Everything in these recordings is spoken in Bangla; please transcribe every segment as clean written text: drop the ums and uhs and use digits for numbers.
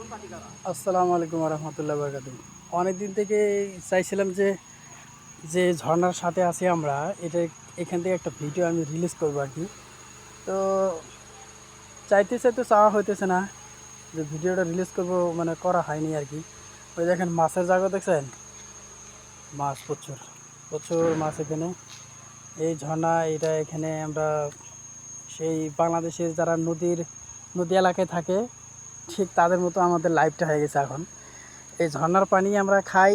আসসালামু আলাইকুম রহমতুল্লাহ বরকাত। অনেক দিন থেকে চাইছিলাম যে যে ঝর্ণার সাথে আছি আমরা, এটা এখান থেকে একটা ভিডিও আমি রিলিজ করবো আর কি। তো চাইতে চাওয়া হইতেছে না যে ভিডিওটা রিলিজ করব, মানে করা হয়নি আর কি। ওই দেখেন মাছের জায়গা দেখছেন, মাছ প্রচুর প্রচুর মাছ এখানে। এই ঝর্ণা এটা এখানে আমরা সেই বাংলাদেশের যারা নদী এলাকায় থাকে ঠিক তাদের মতো আমাদের লাইফটা হয়ে গেছে এখন। এই ঝর্ণার পানি আমরা খাই,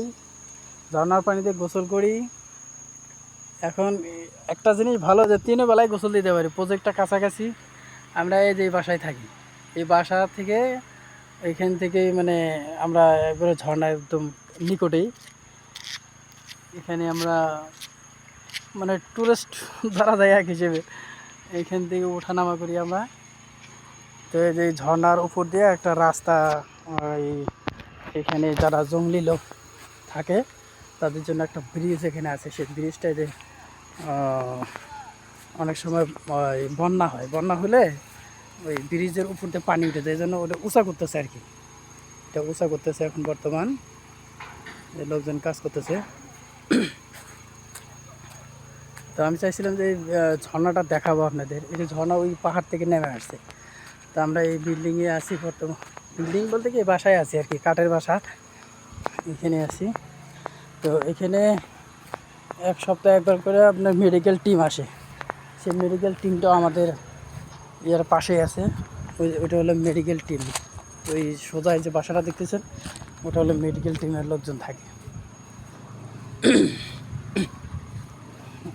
ঝর্ণার পানিতে গোসল করি। এখন একটা জিনিস ভালো যে 3 বেলায় গোসল দিতে পারি, প্রজেক্টটা কাছাকাছি। আমরা এই যে বাসায় থাকি, এই বাসা থেকে এইখান থেকেই মানে আমরা একবারে ঝর্ণা একদম নিকটেই। এখানে আমরা মানে টুরিস্ট ধরা যায় এক হিসেবে, এইখান থেকে ওঠানামা করি আমরা। তো এই যে ঝর্ণার উপর দিয়ে একটা রাস্তা, ওই এখানে যারা জঙ্গলি লোক থাকে তাদের জন্য একটা ব্রিজ এখানে আছে। সেই ব্রিজটায় যে অনেক সময় বন্যা হয়, বন্যা হলে ওই ব্রিজের উপর দিয়ে পানি উঠে যায়, এই জন্য ওটা উঁচা করতেছে আর কি। এটা উঁচা করতেছে এখন বর্তমান এই লোকজন কাজ করতেছে। তো আমি চাইছিলাম যে এই ঝর্ণাটা দেখাবো আপনাদের। এই যে ঝর্ণা ওই পাহাড় থেকে নেমে আসছে। তো আমরা এই বিল্ডিংয়ে আছি বর্তমান, বিল্ডিং বলতে কি বাসায় আছি আর কি, কাঠের বাসা, এখানে আছি। তো এখানে এক সপ্তাহে একবার করে আপনার মেডিকেল টিম আসে। সেই মেডিকেল টিমটাও আমাদের ইয়ার পাশেই আছে। ওইটা হলো মেডিকেল টিম। ওই সোজা যে বাসাটা দেখতেছেন ওটা হলো মেডিকেল টিমের লোকজন থাকে,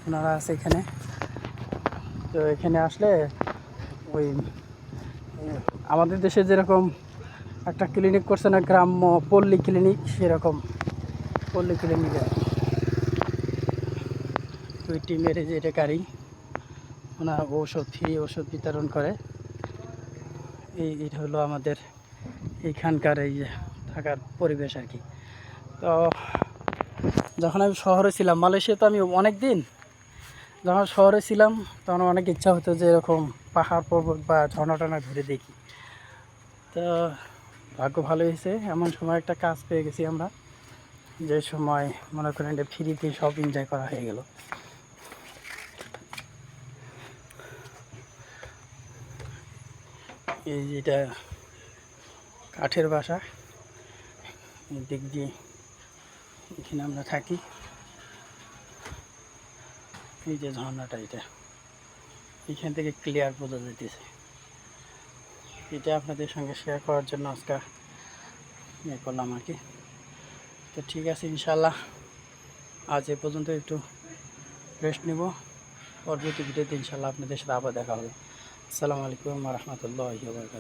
ওনারা আছে এখানে। তো এখানে আসলে ওই আমাদের দেশে যেরকম একটা ক্লিনিক করছে না, গ্রাম্য পল্লী ক্লিনিক, সেরকম পল্লী ক্লিনিক আর কি। ওই টিমের যে এটা গাড়ি, ওনারা ফ্রি ওষুধ বিতরণ করে। এটা হলো আমাদের এইখানকার এই যে থাকার পরিবেশ আর কি। তো যখন আমি শহরে ছিলাম মালয়েশিয়া, তো আমি অনেক দিন যখন শহরে ছিলাম তখন অনেক ইচ্ছা হতো যে এরকম পাহাড় পর্বত বা ঝর্ণা টর্ণা ঘুরে দেখি। তো ভাগ্য ভালো হয়েছে, এমন সময় একটা কাজ পেয়ে গেছি আমরা, যে সময় মনে করেন যে ফ্রিতে সব এনজয় করা হয়ে গেল। এই যেটা কাঠের বাসা, দিক দিয়ে এখানে আমরা থাকি। এই যে ঝর্ণাটা, এটা এখান থেকে ক্লিয়ার বোঝা যাইতেছে। এটা আপনাদের সঙ্গে শেয়ার করার জন্য আজকে ইয়ে করলাম আর কি। তো ঠিক আছে, ইনশাল্লাহ আজ এ পর্যন্ত, একটু রেস্ট নেব। পরবর্তী ভিডিওতে ইনশাল্লাহ আপনাদের সাথে আবার দেখা হবে। আসসালামু আলাইকুম ওয়া রাহমাতুল্লাহি ওয়া বারাকাতুহু।